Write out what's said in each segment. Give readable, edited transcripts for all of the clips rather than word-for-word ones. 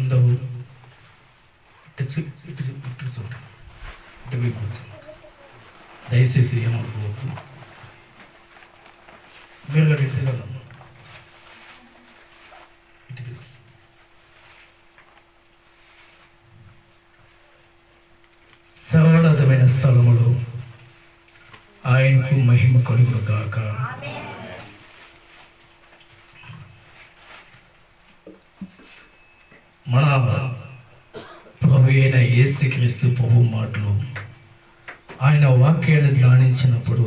అందరూ ఇటు చూడండి, ఇటు కూర్చోండి. దయచేసి ఏమనుకోవద్దు. మీరు కూడా ఇటు వెళ్ళండి. సర్వోన్నతమైన స్థలములో ఆయనకు మహిమ కలుగును గాక. మన ప్రభు అయిన యేసుక్రీస్తు ప్రభు మాటలు ఆయన వాక్యాన్ని ధ్యానించినప్పుడు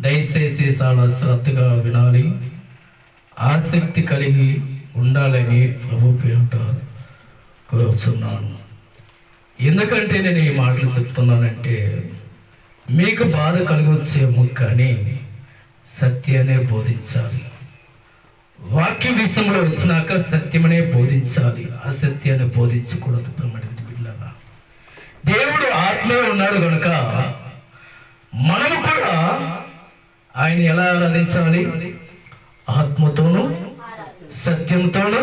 దయచేసి చాలా శ్రద్ధగా వినాలి, ఆసక్తి కలిగి ఉండాలని ప్రభు పేరుట కోరుచున్నాను. ఎందుకంటే నేను ఈ మాటలు చెప్తున్నానంటే మీకు బాధ కలిగొచ్చేమో, కానీ సత్యాన్ని బోధించాలి. వాక్యం విషయంలో వచ్చినాక సత్యమనే బోధించాలి, అసత్యాన్ని బోధించకూడదు. బిడ్డలారా, దేవుడు ఆత్మే ఉన్నాడు కనుక మనము కూడా ఆయన ఎలా ఆరాధించాలి? ఆత్మతోనూ సత్యంతోనూ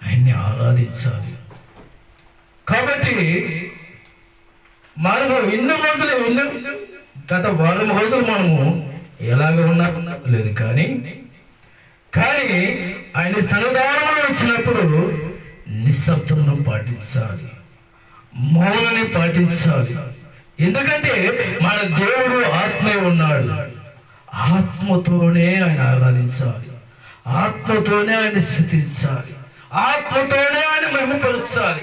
ఆయన్ని ఆరాధించాలి. కాబట్టి మనము గత వారం రోజులు మనము ఎలాగ ఉన్నా లేదు, కానీ ఆయన సన్నిధానంలో వచ్చినప్పుడు నిశ్శబ్దంలో పాటించాలి, మౌనాన్ని పాటించాలి. ఎందుకంటే మన దేవుడు ఆత్మే ఉన్నాడు. ఆత్మతోనే ఆయన ఆరాధించాలి, ఆత్మతోనే ఆయన స్తుతించాలి, ఆత్మతోనే ఆయన మహిమపరచాలి.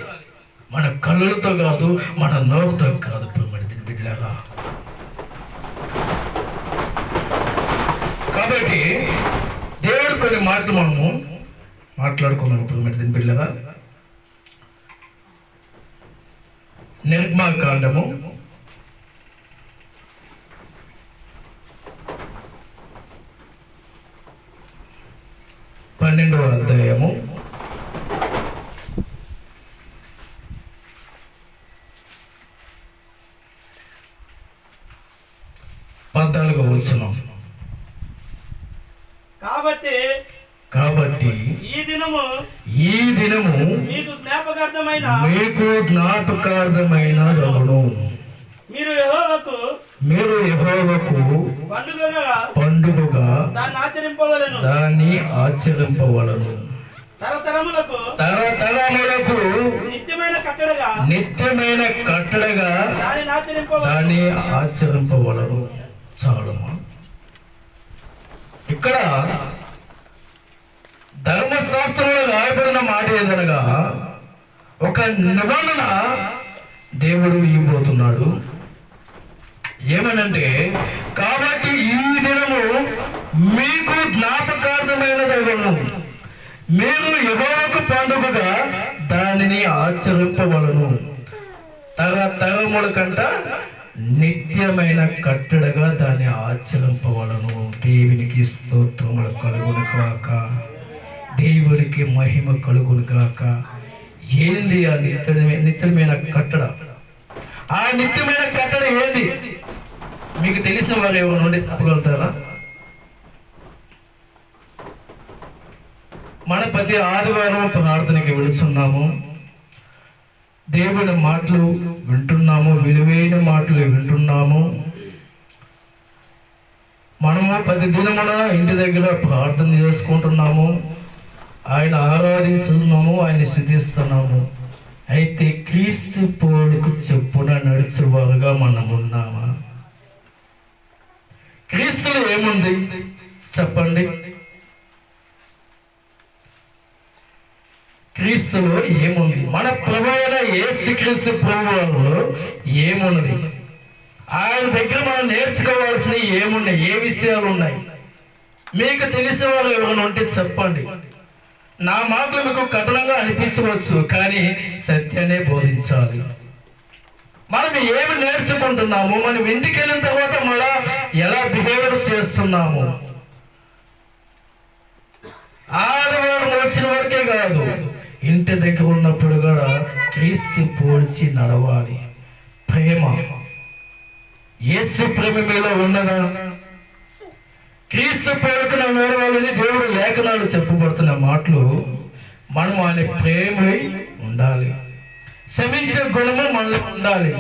మన కళ్ళతో కాదు, మన నోరుతో కాదు. బిడ్డలారా, కాబట్టి దేవుడు కొన్ని మాటలు మనము మాట్లాడుకున్నాం. ఇప్పుడు బిడ్డలారా, నిర్గమకాండము 12వ అధ్యాయము 14వ వచనం. కాబట్టి ఈ దినము మీకు జ్ఞాపకార్థమైన రమణు, మీరు యెహోవాకు పండుగగా దాన్ని ఆచరింపవలను. తరతరములకు నిత్యమైన కట్టడగా దాన్ని ఆచరింపవలను. చాలమ్మా. ఇక్కడ ధర్మశాస్త్రంలో రాయబడిన మాట ఏదనగా ఒక నిబంధన దేవుడు ఇవ్వబోతున్నాడు. ఏమనంటే, కాబట్టి ఈ దినము మీకు జ్ఞాపకార్థమైనదవను, మీరు యెహోవాకు పండుగగా దానిని ఆచరింపవలను. తరతరముల కంట నిత్యమైన కట్టడగా దాన్ని ఆచరింపవలను. దేవునికి స్తోత్రములు కలుగును కాక, దేవునికి మహిమ కలుగును కాక. ఏంది ఆ నిత్యమైన కట్టడ? ఆ నిత్యమైన కట్టడ ఏంది? మీకు తెలిసిన వారు ఎవరు నుండి చెప్పగలుగుతారా? మన ప్రతి ఆదివారం ప్రార్థనకి వెళుతున్నాము, దేవుని మాటలు వింటున్నాము, విలువైన మాటలు వింటున్నాము. మనము ప్రతి దినమున ఇంటి దగ్గర ప్రార్థన చేసుకుంటున్నాము, ఆయన ఆరాధిస్తున్నాము, ఆయన స్తుతిస్తున్నాము. అయితే క్రీస్తు పోలుకు చెప్పున నడిచేవారుగా మనం ఉన్నామా? క్రీస్తులో ఏముంది చెప్పండి? క్రీస్తులో ఏముంది? మన ప్రభువైన యేసుక్రీస్తు ప్రభువులో ఏమున్నది? ఆయన దగ్గర మనం నేర్చుకోవాల్సినవి ఏమున్నాయి? ఏ విషయాలు ఉన్నాయి? మీకు తెలిసిన వాళ్ళు ఎవరైనా ఉంటే చెప్పండి. నా మాటలు మీకు కఠినంగా అనిపించవచ్చు, కానీ సత్యాన్ని బోధించాలి. మనం ఏమి నేర్చుకుంటున్నాము, మనం ఇంటికి వెళ్ళిన తర్వాత మళ్ళా ఎలా బిహేవియర్ చేస్తున్నాము. ఆదివారం వచ్చిన వరకే కాదు, ఇంటి దగ్గర ఉన్నప్పుడు కూడా క్రీస్తు పోల్చి నడవాలి. ప్రేమ, యేసు ప్రేమ మీలో ఉన్నదా? క్రీస్తు పోలుకున్న వేరే వాళ్ళని దేవుడు లేఖనాలు చెప్పబడుతున్న మాటలు మనం ఆయన ప్రేమ ఉండాలి. క్షమించే గుణము మనలో ఉండాలి.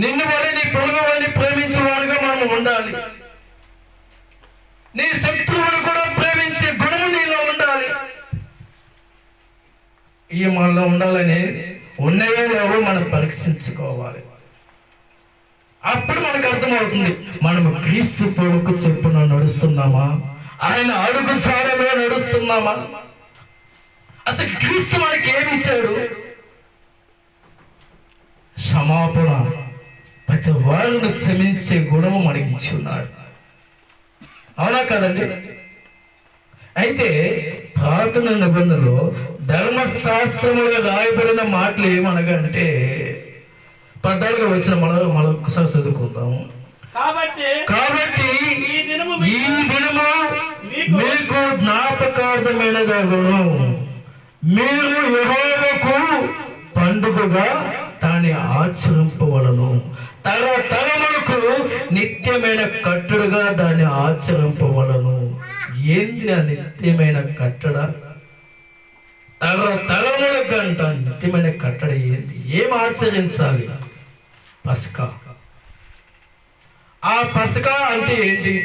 నిన్ను వల్ల నీ పొరుగు వారిని ప్రేమించేవారుగా మనం ఉండాలి. నీ శత్రువును కూడా ప్రేమించే గుణము నీలో ఉండాలి. ఈ మనలో ఉండాలని ఉన్నాయో లేవో మనం పరీక్షించుకోవాలి. అప్పుడు మనకు అర్థమవుతుంది మనము క్రీస్తు పొడుకు చెప్పున నడుస్తున్నామా, ఆయన అడుగు చాడలో నడుస్తున్నామా. అసలు క్రీస్తు మనకి ఏమి ఇచ్చాడు? క్షమాపణ, ప్రతి వారిని క్షమించే గుణము మనకి ఇచ్చి ఉన్నాడు. అవునా కదండి? అయితే ప్రార్థన నిబంధనలో ధర్మశాస్త్రములో రాయబడిన మాటలు ఏమనగంటే 14వ వచనం మరొకసారి చదువుకుందాము. కాబట్టి ఈ దినము మీకు జ్ఞాపకార్థమైనదగును. మీరు యెహోవాకు పండుగగా దాన్ని ఆచరింపవలను. తరతరములకు నిత్యమైన కట్టడగా దాన్ని ఆచరింపవలను. ఏంది ఆ నిత్యమైన కట్టడ? తరతరములకు అంట నిత్యమైన కట్టడ ఏంది? ఏం ఆచరించాలి? పస్కా. ఆ పస్కా అంటే ఏంటి?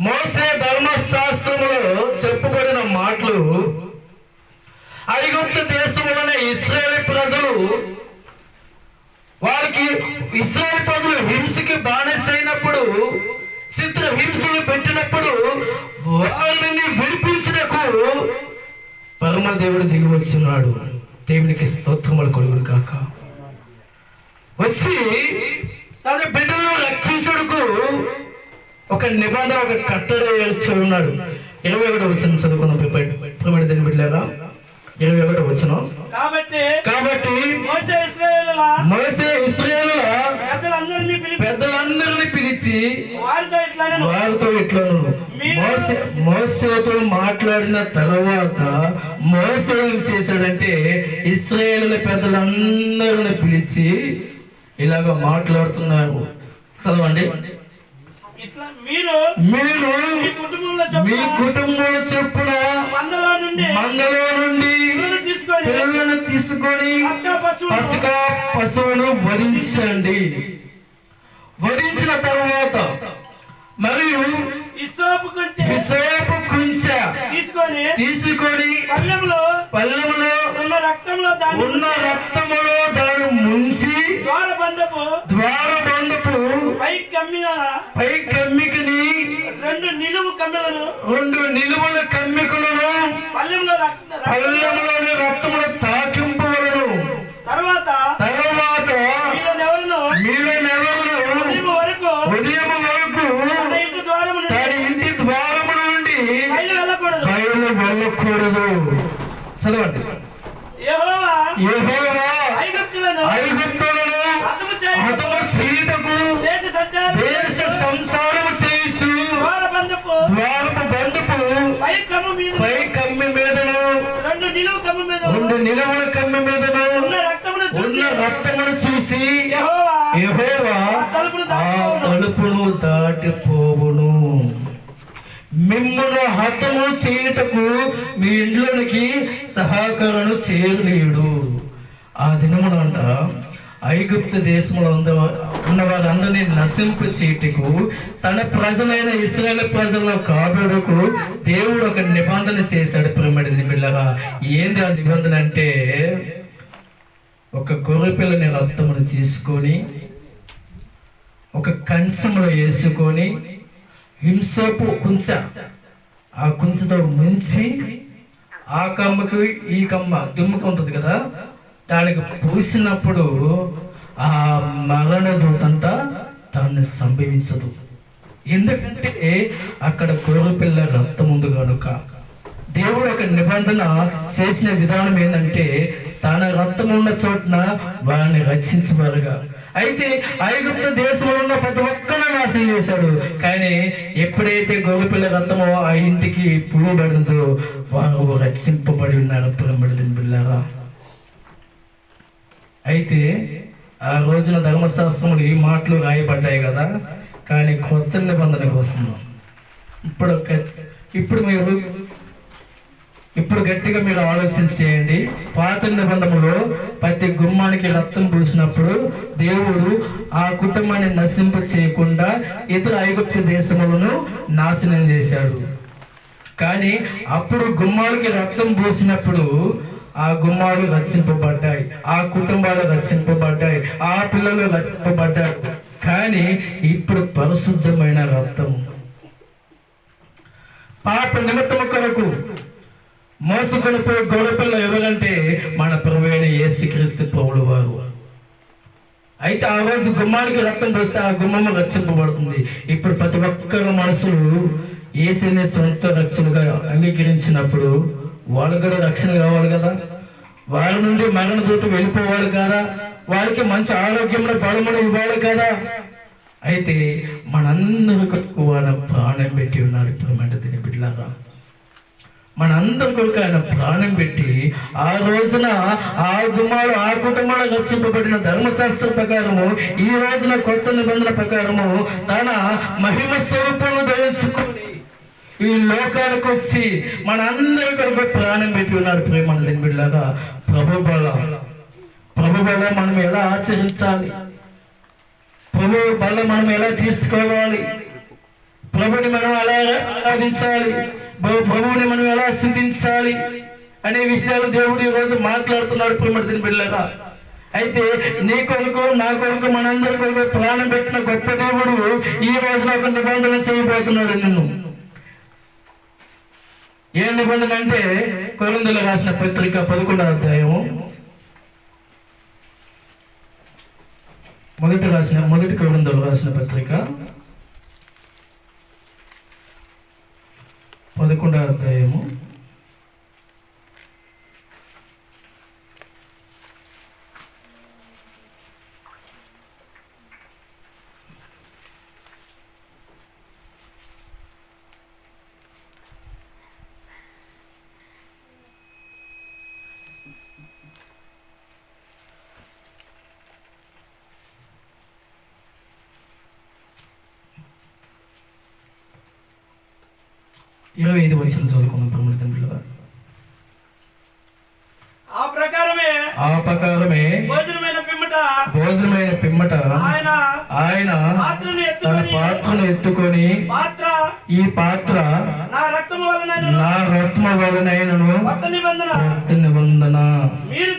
మోసే ధర్మశాస్త్రములో చెప్పబడిన మాటలు ఐగుప్తు దేశంలోనే ఇశ్రాయేలు ప్రజలు వారికి ఇశ్రాయేలు ప్రజలు హింసకి బానిసైనప్పుడు, చిత్ర హింసలు పెట్టినప్పుడు వారిని విడిపించినకు పరమదేవుడు దిగి వచ్చినాడు. దేవునికి స్తోత్రములు కలుగును కాక. వచ్చి తన బిడ్డలను రక్షించుటకు ఒక నిబంధన, ఒక కట్టడ ఏర్చి ఉన్నాడు. 21వ వచనం చదువుకున్నాం. ప్రియమైన దేవుని బిడ్డలారా, 21వ వచనం. కాబట్టి మోసే ఇశ్రాయేలుల పెద్దలందరినీ పిలిచి వారితో ఇట్లను మోసేతో మాట్లాడిన తర్వాత మోసే ఏం చేశాడంటే ఇశ్రాయేలుల పెద్దలందరిని పిలిచి ఇలాగ మాట్లాడుతున్నారు. చదవండి. మీరు మీ కుటుంబంలో చెప్పున మందలో నుండి పిల్లలను తీసుకొని పస్కా పశువును వధించండి. వధించిన తర్వాత మరియు హిస్సోపు కుంచె తీసుకొని పళ్ళెములో ఉన్న రక్తములో దాన్ని ముంచి ద్వారబంధపు పై కమ్మికని 2 నిలువుల కమ్మికలను పళ్ళెములోని రక్తమును తాకింపవలను. తర్వాత మీలోనెవరు ఉదయం వరకు దాని ఇంటి ద్వారము నుండి బయలు వెళ్ళకూడదు. చదవండి. యెహోవా ఐగుప్తులను హతము చేయుటకు దేశ సంసారము చేయించు ద్వారపు బంధపు పై కమ్మి మీదను 2 నిలువుల కమ్మి మీదను ఉన్న రక్తమును చూసి యెహోవా ఆ తలుపును దాటిపోవును. మిమ్మును హతము చేయుటకు మీ ఇంట్లోనికి సహకరణ చేయలేడు. ఆ దినమునంట ఐగుప్తు దేశంలో ఉన్న వారందరినీ నశింపు చేయుటకు తన ప్రజలైన ఇశ్రాయేలు ప్రజలను కాపాడుకు దేవుడు ఒక నిబంధన చేశాడు. ప్రియమైన బిడ్డలారా, ఏంది ఆ నిబంధన అంటే ఒక గొర్రె పిల్లని రక్తమును తీసుకొని ఒక కంచంలో వేసుకొని హింసపు కుంచె, ఆ కుంచెతో ముంచి ఆ కమ్మకి ఈ కమ్మ దుమ్ముకు ఉంటుంది కదా, దానికి పూసినప్పుడు ఆ మరణ దూతంట దాన్ని సంభవించదు. ఎందుకంటే అక్కడ గొర్రె పిల్ల రక్తం ఉంది కనుక. దేవుడు ఒక నిబంధన చేసిన విధానం ఏంటంటే తన రక్తం ఉన్న చోటున వారిని రక్షించబడగా. అయితే ఐగుప్తు దేశంలో ఉన్న ప్రతి ఒక్కరిని నాశనం చేశాడు. కానీ ఎప్పుడైతే గొర్రెపిల్ల రక్తమో ఆ ఇంటికి పూయబడిందో వారు రక్షింపబడి ఉన్నారు. ప్రియమైన బిడ్డలారా, అయితే ఆ రోజున ధర్మశాస్త్రములు ఈ మాటలు రాయబడ్డాయి కదా, కానీ కొత్త నిబంధనకు వస్తున్నాం. ఇప్పుడు మీరు ఇప్పుడు గట్టిగా మీరు ఆలోచన చేయండి. పాత నిబంధనలో ప్రతి గుమ్మానికి రక్తం పూసినప్పుడు దేవుడు ఆ కుటుంబాన్ని నశింప చేయకుండా ఇతర ఐగుప్తు దేశములను నాశనం చేశాడు. కానీ అప్పుడు గుమ్మాలకి రక్తం పూసినప్పుడు ఆ గుమ్మాలు రక్షింపబడ్డాయి, ఆ కుటుంబాలు రక్షింపబడ్డాయి, ఆ పిల్లలు రక్షింపబడ్డారు. కానీ ఇప్పుడు పరిశుద్ధమైన రక్తం పాప నిమిత్తము కొరకు మోసుకొని పోయి గొడవపిల్ల ఎవరంటే మన ప్రభువైన యేసుక్రీస్తు ప్రభువు వారు. అయితే ఆ రోజు గుమ్మానికి రక్తం పోస్తే ఆ గుమ్మము రక్షింపబడుతుంది. ఇప్పుడు ప్రతి ఒక్కరు మనసులు యేసుని సొంత రక్షణగా అంగీకరించినప్పుడు వాళ్ళు కూడా రక్షణ కావాలి కదా, వారి నుండి మరణ దూత వెళ్ళిపోవాలి కదా, వాళ్ళకి మంచి ఆరోగ్యంలో బలమును ఇవ్వాలి కదా. అయితే మనందరి కొరకు ఆయన ప్రాణం పెట్టి ఉన్నాడు. ఇప్పుడు దీని బిడ్డలారా, మనందరి కొరకు ఆయన ప్రాణం పెట్టి ఆ రోజున ఆ గుమ్మాలు ఆ కుటుంబాలు రక్షింపబడిన ధర్మశాస్త్ర ప్రకారము ఈ రోజున కొత్త నిబంధన ప్రకారము తన మహిమ స్వరూపము ధరించుకొని ఈ లోకానికి వచ్చి మన అందరి కొరకు ప్రాణం పెట్టి ఉన్నాడు. ప్రేమ బిడ్డలారా, ప్రభు బల మనం ఎలా ఆచరించాలి, ప్రభు బల మనం ఎలా తీసుకోవాలి, ప్రభుని మనం ఎలా ఆరాధించాలి, ప్రభువుని మనం ఎలా స్థుతించాలి అనే విషయాలు దేవుడు ఈ రోజు మాట్లాడుతున్నాడు. ప్రేమ బిడ్డలారా, అయితే నీ కొరకు నా కొరకు మనందరి కొరకు ప్రాణం పెట్టిన గొప్ప దేవుడు ఈ రోజున ఒక నిబంధన చేయబోతున్నాడు నిన్ను. ఏ నిబంధన అంటే కొరింథీయులకు రాసిన పత్రిక 11వ అధ్యాయము మొదటి కొరింథీయులకు రాసిన పత్రిక 11వ అధ్యాయము 25 వచనం చదువుకున్నాం. తమ్ముడు ఆ ప్రకారమే భోజనమైన పిమ్మట ఆయన తన పాత్రను ఎత్తుకొని ఈ పాత్ర నా రక్తము వలనైనను కొత్త నిబంధన మీరు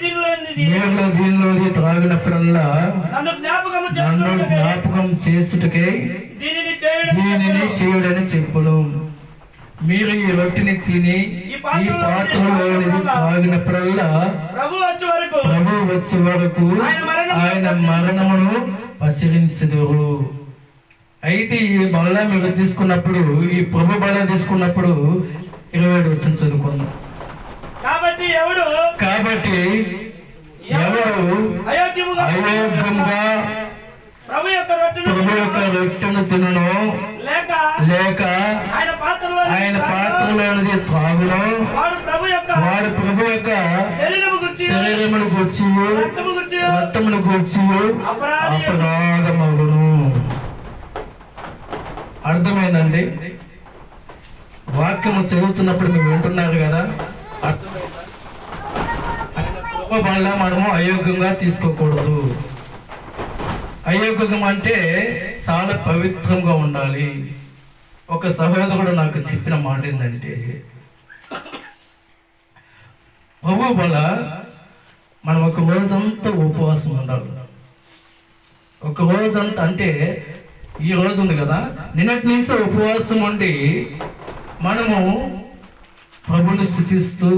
దీనిలోది త్రాగినప్పుడల్లా నన్ను జ్ఞాపకం చేసుటకే దీనిని చేయుడని చెప్పును. మీరు ఈ రొట్టెని తిని ఈ పాత్రలోనిది తాగినప్పుడల్లా ప్రభు వచ్చే వరకు ఆయన మరణమును పసిరించుదురు. అయితే ఈ బల్ల మీరు తీసుకున్నప్పుడు, ఈ ప్రభు బల్ల తీసుకున్నప్పుడు 27 వచనం చదువుకుందాం. కాబట్టి ఎవడు అయోగ్యంగా ప్రభు యొక్క రొట్టెను తినను లేక ఆయన పాత్రలోనిది త్రాగును వాడు ప్రభు యొక్క శరీరమును గూర్చి రక్తమును గూర్చి అపరాధమగును. అర్థమైందండి? వాక్యము చదువుతున్నప్పుడు మీరు వింటున్నారు కదా, ప్రభు వల్ల మనము అయోగ్యంగా తీసుకోకూడదు. అయోగ్యం అంటే చాలా పవిత్రంగా ఉండాలి. ఒక సహోదరుడు నాకు చెప్పిన మాట ఏంటంటే, ప్రభు వల్ల మనం ఒక రోజంతా ఉపవాసం ఉండాలి. ఒక రోజంతా అంటే ఈ రోజు ఉంది కదా, నిన్నటి నుంచి ఉపవాసం ఉండి మనము ప్రభుని స్థుతిస్తూ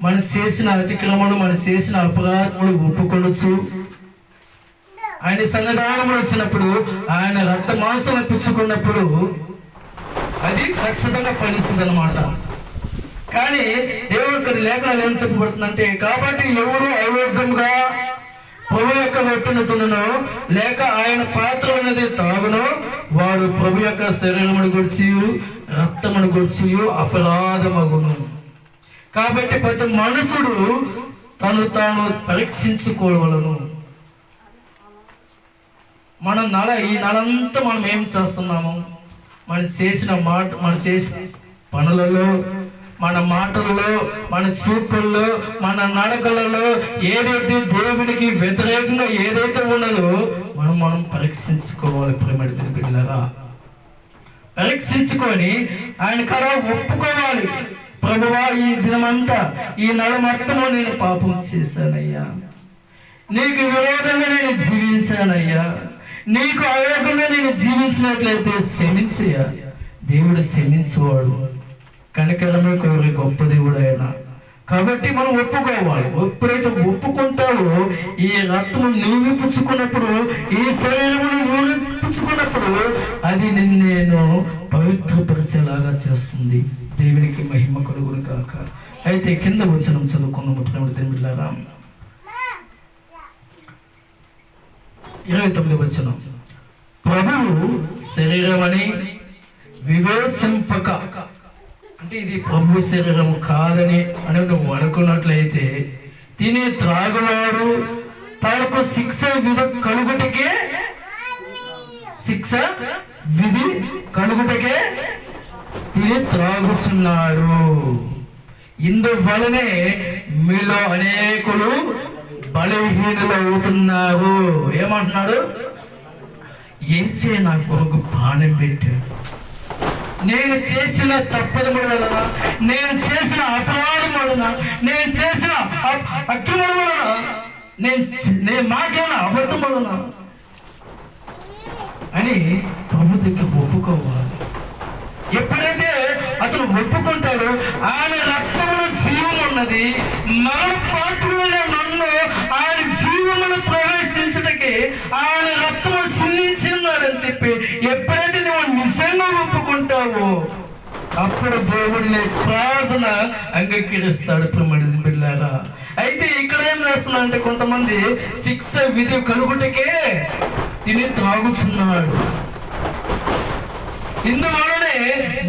మనం చేసిన అతిక్రమలు, మనం చేసిన అపరాధములు ఒప్పుకొనొచ్చు. ఆయన సన్నిధానములు వచ్చినప్పుడు, ఆయన రక్త మాంసం పుచ్చుకున్నప్పుడు అది ఖచ్చితంగా ఫలిస్తుంది అన్నమాట. కానీ దేవుడు ఇక్కడ లేఖనాలు ఏం చెప్పబడుతుందంటే, కాబట్టి ఎవరు అయోగ్యంగా ప్రభు యొక్క రొట్టెను తినను లేక ఆయన పాత్ర అనేది తాగును వాడు ప్రభు యొక్క శరీరమును గురించి రక్తమును గురించి అపరాధమగును. కాబట్టి ప్రతి మనుషుడు తను తాను పరీక్షించుకోవలను. మనం ఈ నెలంతా మనం ఏం చేస్తున్నాము, మనం చేసిన చేసిన పనులలో, మన మాటల్లో, మన చూపుల్లో, మన నడకలలో ఏదైతే దేవునికి వ్యతిరేకంగా ఏదైతే ఉన్నదో మనం పరీక్షించుకోవాలి. ప్రేమడి బిడ్డలారా, పరీక్షించుకొని ఆయన కాడ ఒప్పుకోవాలి. ప్రభువా, ఈ దినమంతా, ఈ నెల మొత్తము నేను పాపం చేశానయ్యా, నీకు విరోధంగా నేను జీవించానయ్యా, నీకు అయోగ్యంగా నేను జీవించినట్లయితే క్షమించయ్యా. దేవుడు క్షమించేవాడు, కనికరమే కోరి గొప్ప దేవుడు ఆయన. కాబట్టి మనం ఒప్పుకోవాలి. ఎప్పుడైతే ఒప్పుకుంటావో ఈ రక్తము నువ్వు పుచ్చుకున్నప్పుడు, ఈ శరీరమును నువ్వు పుచ్చుకున్నప్పుడు అది నేను పవిత్రపరిచేలాగా చేస్తుంది. దేవునికి మహిమ కలుగును కాక. అయితే కింద వచనం చదువుకున్నాము ప్రేమడు దేవుడిలారా. 29వ వచనం, ప్రభువు శరీరమని వివేచింపక, అంటే ఇది ప్రభు శరీరం కాదని అని నువ్వు అనుకున్నట్లయితే తినే త్రాగువాడు తనకు శిక్ష విధి కలుగుటకే తిని త్రాగుచున్నాడు. ఇందువలనే మీలో అనేకులు బలహీనులు అవుతున్నారు. ఏమంటున్నాడు? యేసే నా కొరకు ప్రాణం పెట్టాడు. నేను చేసిన తప్పదముల వలన, నేను చేసిన అపరాధం వలన, నేను చేసిన అక్రమం వలన, నేను మాట్లాడిన అబద్ధం వలన అని ప్రభు దగ్గర ఒప్పుకోవాలి. ఎప్పుడైతే అతను ఒప్పుకుంటాడో ఆయన రక్తంలో జీవం ఉన్నది, మరణ పాత్రులైన నన్ను ఆయన జీవమును ప్రవేశించటకి ఆయన రక్తము సిందించినాడని చెప్పి ఎప్పుడైతే నువ్వు నిజంగా ఒప్పుకుంటావో అప్పుడు దేవుడిని ప్రార్థన అంగీకరిస్తాడు. ప్రేమడి బిడ్డలారా, అయితే ఇక్కడ ఏం చేస్తున్నాడంటే కొంతమంది శిక్ష విధి కలుగుటకే తిని త్రాగుతున్నాడు. ఇందువలనే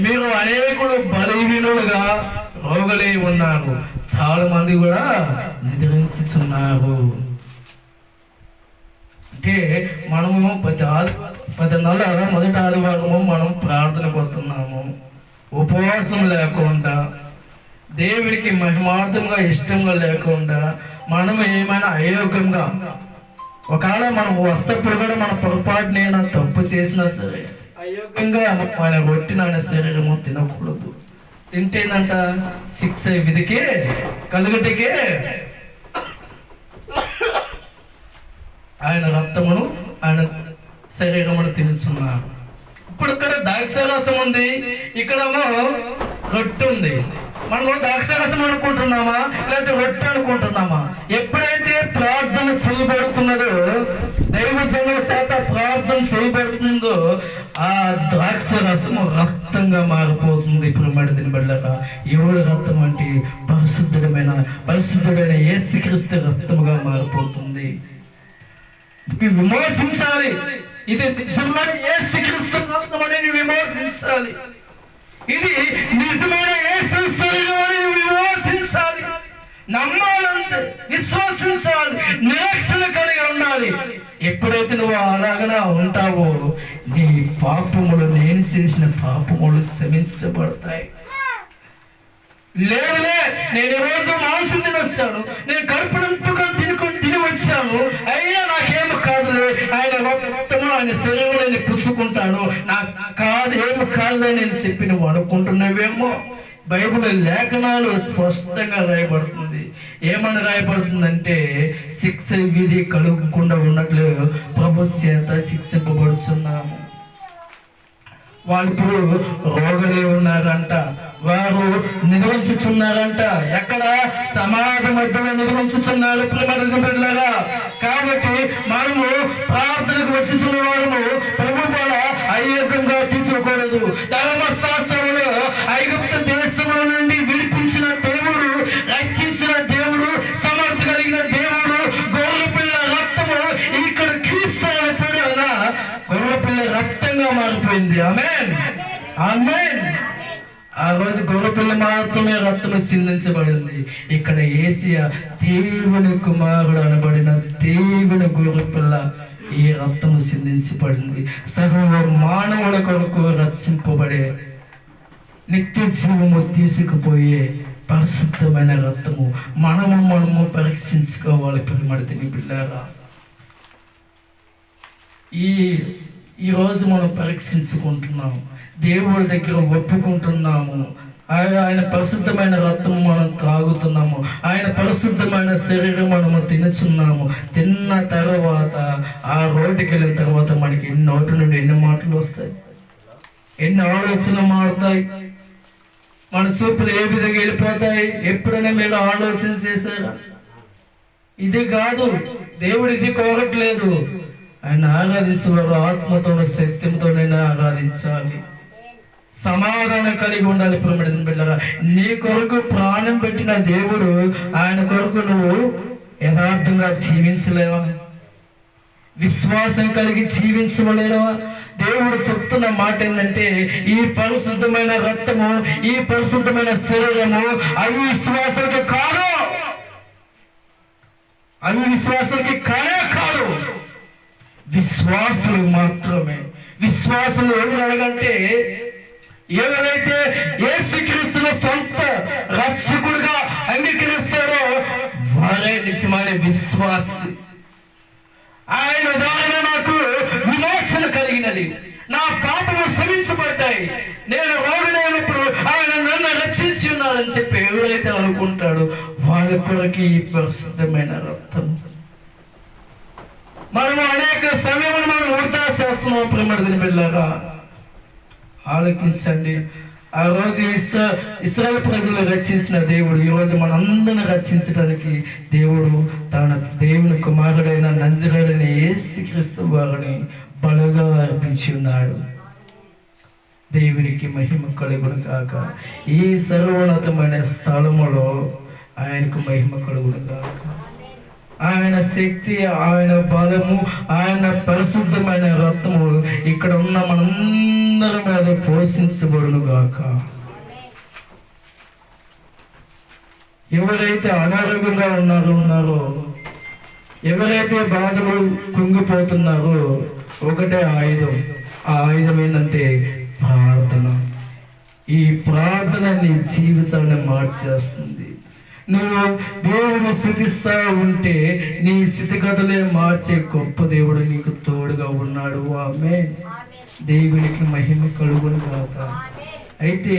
మీరు అనేకులు బలహీనులుగా రోగులై ఉన్నారు, చాలా మంది కూడా నిద్రించుచున్నారు. అంటే మనము పది నెలల మొదటి ఆదివారము మనం ప్రార్థన పోతున్నాము, ఉపవాసం లేకుండా, దేవుడికి మహిమార్థంగా ఇష్టంగా లేకుండా, మనం ఏమైనా అయోగ్యంగా, ఒకవేళ మనం వస్తప్పుడు కూడా మన పొరపాటున ఏమైనా తప్పు చేసినా సరే అయోగ్యంగా ఆయన రొట్టిన ఆయన శరీరము తినకూడదు. తింటేనంట శిక్ష విధికే కలుగుటకే ఆయన రక్తమును ఆయన శరీరమును తినుచున్నారు. ఇప్పుడు ఇక్కడ ద్రాక్షారసం ఉంది, ఇక్కడేమో రొట్టె ఉంది. మనం ద్రాక్షారసం అనుకుంటున్నామా లేకపోతే రొట్టె అనుకుంటున్నామా? ఎప్పుడైతే ప్రార్థన చేయబడుతున్నదో, దైవజనుల చేత ప్రార్థన చేయబడుతుందో ఆ ద్రాక్షారసము రక్తంగా మారిపోతుంది. ఇప్పుడు మడిదిని బిడ్డలారా, ఎవరి రక్తం అంటే పరిశుద్ధుడైన యేసుక్రీస్తు రక్తముగా మారిపోతుంది. విమోచించాలి. ఇది నిజమైన యేసుక్రీస్తు రక్తమని విమోచించాలి. ఇది నిజమైన యేసు శరీరమని విమోచించాలి. నమ్మాలంటే విశ్వాసించాలి, నిరీక్షణ కలిగి ఉండాలి. ఎప్పుడైతే నువ్వు అలాగనే ఉంటావో నీ పాపములు, నేను చేసిన పాపములు క్షమించబడతాయి. లేదులే, నేను ఈరోజు మాంసం తినొచ్చాను, నేను కడుపు నింపుకొని తిని వచ్చాను, అయినా నాకేమో కాదులే, ఆయన రక్తము ఆయన శరీరం నేను పుచ్చుకుంటాను, నాకు కాదు ఏమి కాదులే నేను చెప్పి నువ్వు అనుకుంటున్నావేమో. బైబిల్ లేఖనాలు స్పష్టంగా రాయబడుతుంది. ఏమని రాయబడుతుందంటే శిక్ష విధి కలుగకుండా ఉన్నట్లు ప్రభు చేత శిక్షింపబడుతున్నాము. వాళ్ళు ఇప్పుడు రోగులే ఉన్నారంట, వారు నిద్రించుచున్నారంట. ఎక్కడ? సమాధి మధ్యలో నిద్రించుచున్నారు పిల్లగా. కాబట్టి మనము ప్రార్థనకు వచ్చిన వారము ప్రభు కూడా అయోగ్యంగా తీసుకోకూడదు. ధర్మశాస్త్రంలో ఐగుప్తు దేశంలో నుండి విడిపించిన దేవుడు, రక్షించిన దేవుడు, సమర్థ కలిగిన దేవుడు, గొర్రెపిల్ల రక్తము ఇక్కడ క్రీస్తు గొర్రెపిల్ల రక్తంగా మారిపోయింది. ఆమేన్, ఆమేన్. ఆ రోజు గొర్రెపిల్ల మాత్రమే రక్తము సిందించబడింది. ఇక్కడ యేసయ్య దేవుని కుమారుడు అనబడిన దేవుని గొర్రెపిల్ల ఈ రక్తము సిందించబడింది. సర్వ మానవుల కొరకు రక్షింపబడే నిత్య జీవము తీసుకుపోయే పరిశుద్ధమైన రక్తము. మనము పరీక్షించుకోవాలి ప్రియమైన బిడ్డారా. ఈరోజు మనం పరీక్షించుకుంటున్నాము, దేవుడి దగ్గర ఒప్పుకుంటున్నాము. ఆయన పరిశుద్ధమైన రక్తము మనం త్రాగుతున్నాము, ఆయన పరిశుద్ధమైన శరీరం మనము తినుచున్నాము. తిన్న తర్వాత ఆ రోడ్డుకి వెళ్ళిన తర్వాత మనకి ఎన్ని నోటి నుండి ఎన్ని మాటలు వస్తాయి, ఎన్ని ఆలోచనలు మారుతాయి, మన చూపులు ఏ విధంగా వెళ్ళిపోతాయి. ఎప్పుడైనా మీరు ఆలోచన చేశారా? ఇది కాదు, దేవుడు ఇది కోరట్లేదు. ఆయన ఆరాధించేవారు ఆత్మతోనూ శక్తితోనైనా ఆరాధించాలి. సమాధానం కలిగి ఉండాలి ప్రియమైన బిడ్డలారా. నీ కొరకు ప్రాణం పెట్టిన దేవుడు, ఆయన కొరకు నువ్వు యథార్థంగా జీవించలేవా? విశ్వాసం కలిగి జీవించలేవా? దేవుడు చెప్తున్న మాట ఏంటంటే, ఈ పరిశుద్ధమైన రక్తము, ఈ పరిశుద్ధమైన శరీరము అవిశ్వాసులకి కాదు, అవిశ్వాసులకి కాదు, విశ్వాసులు మాత్రమే. విశ్వాసులు ఎవరు అనగంటే, ఎవరైతే యేసుక్రీస్తును సొంత రక్షకుడిగా అంగీకరిస్తాడో వారే నిజమైన విశ్వాసి. ఆయన ద్వారా నాకు విమోచన కలిగినది, నా పాపము క్షమించబడ్డాయి, నేను రోగుడైనప్పుడు ఆయన నన్ను రక్షించి ఉన్నాడని చెప్పి ఎవరైతే అనుకుంటాడో వాళ్ళ కొరకు ఈ పరిశుద్ధమైన రక్తం. మనము అనేక సమయంలో మనం వృధా చేస్తున్నాం ప్రియమైన బిడ్డలారా. ఆలోచించండి. ఆ రోజు ఇశ్రాయేలు ప్రజలు రక్షించిన దేవుడు ఈరోజు మనందరిని రక్షించడానికి దేవుడు తన దేవుని కుమారుడైన నజరేయుడైన యేసుక్రీస్తు వారిని బలుగా అర్పించి ఉన్నాడు. దేవునికి మహిమ కలుగును గాక. ఈ సర్వోన్నతమైన స్థలములో ఆయనకు మహిమ కలుగును గాక. ఆయన శక్తి, ఆయన బలము, ఆయన పరిశుద్ధమైన రక్తము ఇక్కడ ఉన్న మనందరి మీద పోషించబడును గాక. ఎవరైతే అనారోగ్యంగా ఉన్నారో, ఎవరైతే బాధలు కుంగిపోతున్నారో, ఒకటే ఆయుధం. ఆ ఆయుధం ఏంటంటే ప్రార్థన. ఈ ప్రార్థన నీ జీవితాన్ని మార్చేస్తుంది. నువ్వు దేవుని స్తుతిస్తా ఉంటే నీ స్థితిగతులే మార్చే గొప్ప దేవుడు నీకు తోడుగా ఉన్నాడు. ఆమేన్. దేవునికి మహిమ కలుగును గాక. అయితే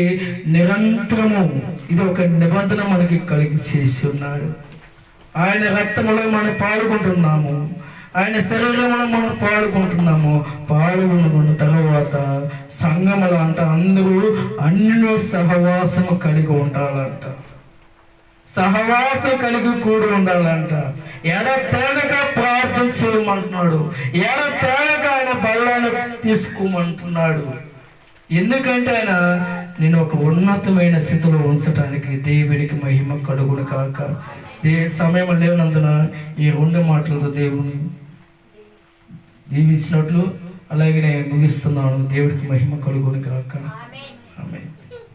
నిరంతరము ఇది ఒక నిబంధన మనకి కలిగి చేసి ఉన్నాడు. ఆయన రక్తములో మనం పాల్గొంటున్నాము, ఆయన శరీరంలో మనం పాల్గొన్న తర్వాత సంఘములు అంట అందరూ అన్ని సహవాసము కలిగి ఉండాలంట, సహవాసం కలిగి కూడి ఉండాలంట. ఎడతెగక ప్రార్థన చేయమంటున్నాడు, ఎడతెగక ఆయన బల్లాన్ని తీసుకోమంటున్నాడు. ఎందుకంటే ఆయన నేను ఒక ఉన్నతమైన స్థితిలో ఉంచడానికి. దేవునికి మహిమ కలుగును కాక. సమయం లేనందున ఈ 2 మాటలతో దేవుని దీవించినట్లు అలాగే నేను ముగిస్తున్నాను. దేవుడికి మహిమ కలుగును కాక. ఆమేన్.